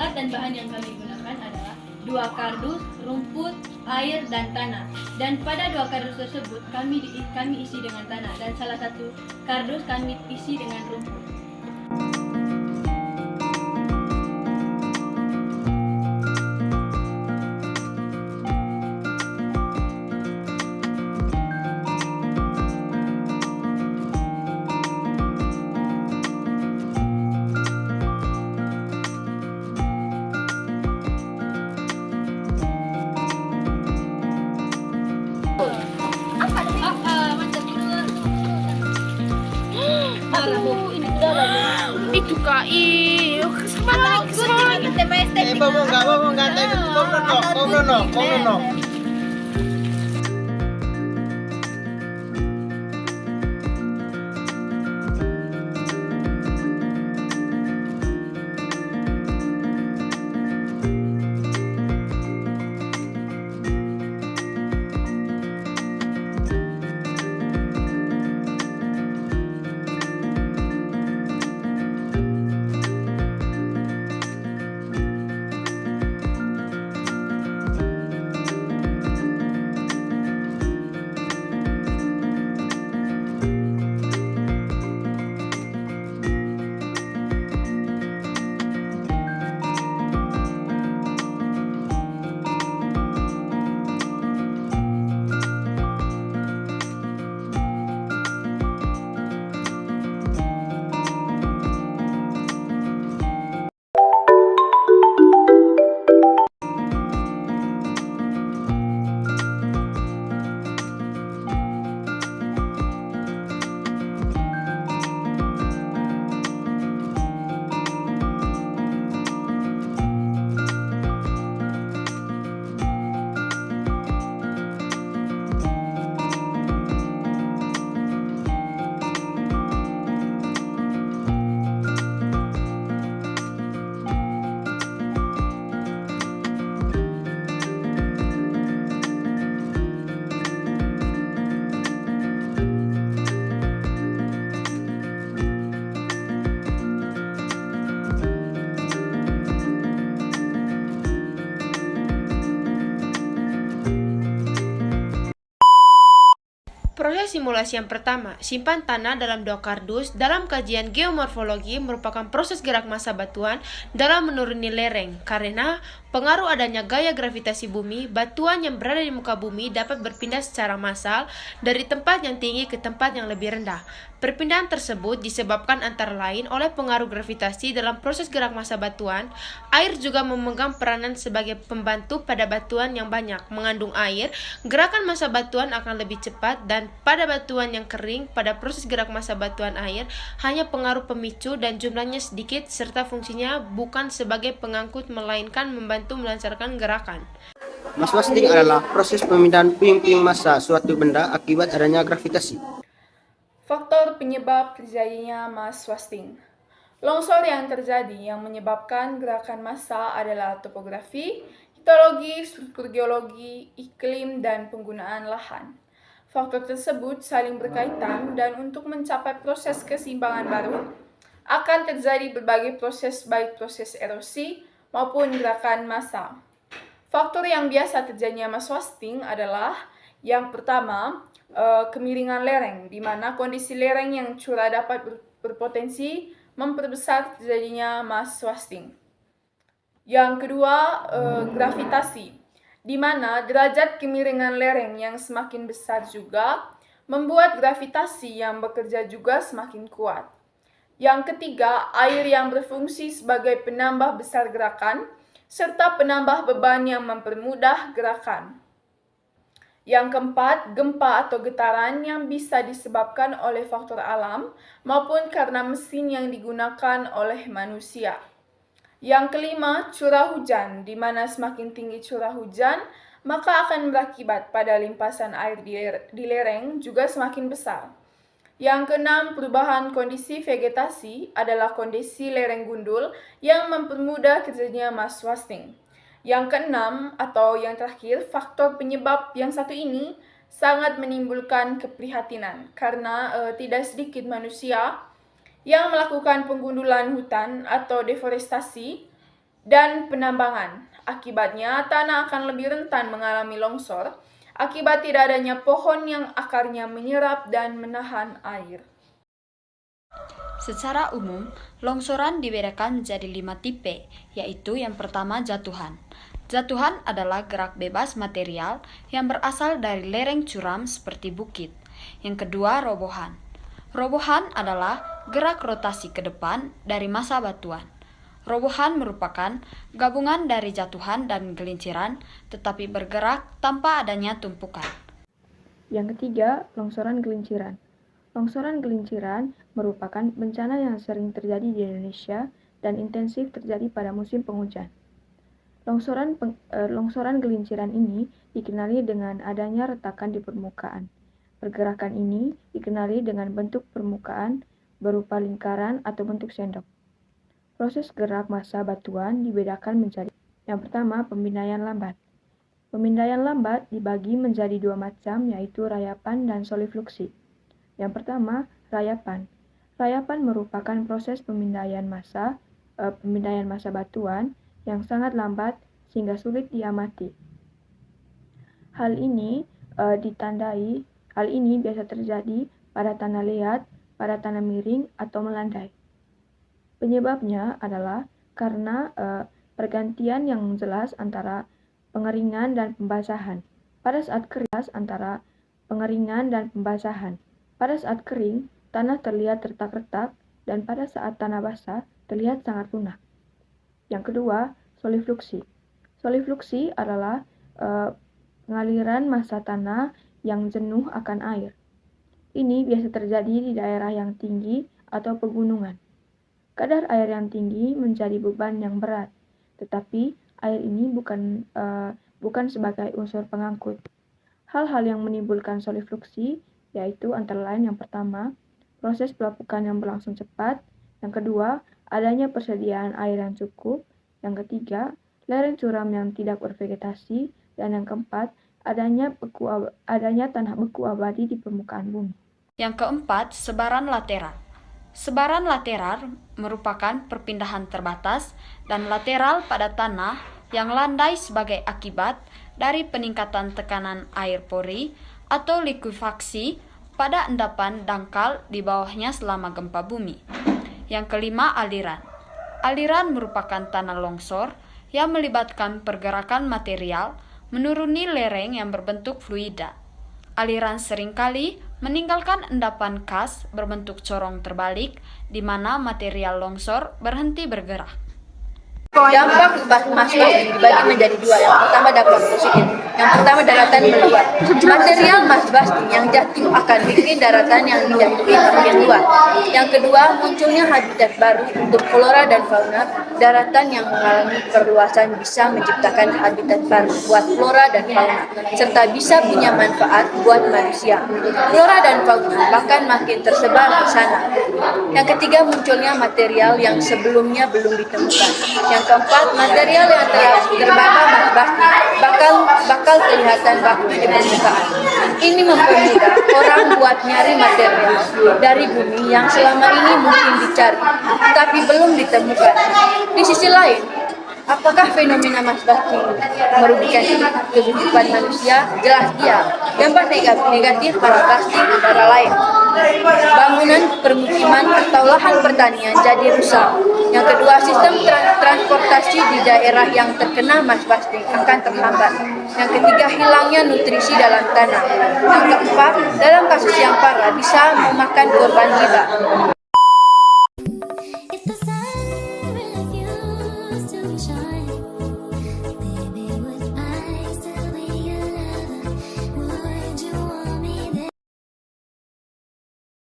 Alat dan bahan yang kami gunakan adalah 2 kardus, rumput, air, dan tanah. Dan pada 2 kardus tersebut kami isi dengan tanah, dan salah satu kardus kami isi dengan rumput. Itu kak, sama lagi. Proses simulasi yang pertama, simpan tanah dalam 2 kardus. Dalam kajian geomorfologi merupakan proses gerak massa batuan dalam menuruni lereng. Karena pengaruh adanya gaya gravitasi bumi, batuan yang berada di muka bumi dapat berpindah secara massal dari tempat yang tinggi ke tempat yang lebih rendah. Perpindahan tersebut disebabkan antara lain oleh pengaruh gravitasi dalam proses gerak massa batuan. Air juga memegang peranan sebagai pembantu pada batuan yang banyak mengandung air. Gerakan massa batuan akan lebih cepat, dan pada batuan yang kering, pada proses gerak massa batuan air hanya pengaruh pemicu dan jumlahnya sedikit, serta fungsinya bukan sebagai pengangkut melainkan membantu melancarkan gerakan. Mass wasting adalah proses pemindahan puing-puing massa suatu benda akibat adanya gravitasi. Faktor penyebab terjadinya mass wasting. Longsor yang terjadi yang menyebabkan gerakan massa adalah topografi, hidrologi, struktur geologi, iklim, dan penggunaan lahan. Faktor tersebut saling berkaitan, dan untuk mencapai proses keseimbangan baru akan terjadi berbagai proses, baik proses erosi maupun gerakan massa. Faktor yang biasa terjadinya mass wasting adalah yang pertama, kemiringan lereng, di mana kondisi lereng yang curam dapat berpotensi memperbesar terjadinya mass wasting. Yang kedua, gravitasi, di mana derajat kemiringan lereng yang semakin besar juga membuat gravitasi yang bekerja juga semakin kuat. Yang ketiga, air yang berfungsi sebagai penambah besar gerakan serta penambah beban yang mempermudah gerakan. Yang keempat, gempa atau getaran yang bisa disebabkan oleh faktor alam maupun karena mesin yang digunakan oleh manusia. Yang kelima, curah hujan, di mana semakin tinggi curah hujan, maka akan berakibat pada limpasan air di lereng juga semakin besar. Yang keenam, perubahan kondisi vegetasi adalah kondisi lereng gundul yang mempermudah terjadinya mass wasting. Yang keenam atau yang terakhir, faktor penyebab yang satu ini sangat menimbulkan keprihatinan karena tidak sedikit manusia yang melakukan penggundulan hutan atau deforestasi dan penambangan. Akibatnya, tanah akan lebih rentan mengalami longsor akibat tidak adanya pohon yang akarnya menyerap dan menahan air. Secara umum, longsoran dibedakan menjadi 5 tipe, yaitu yang pertama jatuhan. Jatuhan adalah gerak bebas material yang berasal dari lereng curam seperti bukit. Yang kedua, robohan. Robohan adalah gerak rotasi ke depan dari massa batuan. Robohan merupakan gabungan dari jatuhan dan gelinciran, tetapi bergerak tanpa adanya tumpukan. Yang ketiga, longsoran gelinciran. Longsoran gelinciran merupakan bencana yang sering terjadi di Indonesia dan intensif terjadi pada musim penghujan. Longsoran gelinciran ini dikenali dengan adanya retakan di permukaan. Pergerakan ini dikenali dengan bentuk permukaan berupa lingkaran atau bentuk sendok. Proses gerak massa batuan dibedakan menjadi yang pertama, pemindaian lambat. Pemindaian lambat dibagi menjadi 2 macam, yaitu rayapan dan solifluksi. Yang pertama, rayapan. Rayapan merupakan proses pemindaian massa batuan yang sangat lambat sehingga sulit diamati. Hal ini biasa terjadi pada tanah liat, pada tanah miring atau melandai. Penyebabnya adalah karena pergantian yang jelas antara pengeringan dan pembasahan. Pada saat kering, tanah terlihat retak-retak, dan pada saat tanah basah terlihat sangat lunak. Yang kedua, solifluksi. Solifluksi adalah pengaliran massa tanah yang jenuh akan air. Ini biasa terjadi di daerah yang tinggi atau pegunungan. Kadar air yang tinggi menjadi beban yang berat, tetapi air ini bukan sebagai unsur pengangkut. Hal-hal yang menimbulkan solifluksi yaitu antara lain yang pertama, proses pelapukan yang berlangsung cepat, yang kedua, adanya persediaan air yang cukup, yang ketiga, lereng curam yang tidak bervegetasi, dan yang keempat, adanya tanah beku abadi di permukaan bumi. Yang keempat, sebaran lateral. Sebaran lateral merupakan perpindahan terbatas dan lateral pada tanah yang landai sebagai akibat dari peningkatan tekanan air pori atau likuifaksi pada endapan dangkal di bawahnya selama gempa bumi. Yang kelima, aliran. Aliran merupakan tanah longsor yang melibatkan pergerakan material menuruni lereng yang berbentuk fluida. Aliran seringkali meninggalkan endapan khas berbentuk corong terbalik di mana material longsor berhenti bergerak. Dampak Mas Basting dibagi menjadi 2. Yang pertama dampak positif. Yang pertama daratan meluap. Material Mas Basting yang jatuh akan bikin daratan yang dijatuhi makin luas. Yang kedua, munculnya habitat baru untuk flora dan fauna. Daratan yang mengalami perluasan bisa menciptakan habitat baru buat flora dan fauna, serta bisa punya manfaat buat manusia. Flora dan fauna bahkan makin tersebar di sana. Yang ketiga, munculnya material yang sebelumnya belum ditemukan. Yang keempat, material yang telah terbakar Mas Basting bakal kelihatan baku di permukaan. Ini mempermudah orang buat nyari material dari bumi yang selama ini mungkin dicari, tapi belum ditemukan. Di sisi lain, apakah fenomena Mas Basting merugikan kehidupan manusia? Jelas iya. Dampak negatif Mas Basting antara lain bangunan permukiman atau lahan pertanian jadi rusak. Yang kedua, sistem transportasi di daerah yang terkena Mas Basting akan terhambat. Yang ketiga, hilangnya nutrisi dalam tanah. Yang keempat, dalam kasus yang parah bisa memakan korban jiwa. If the sun refused to shine,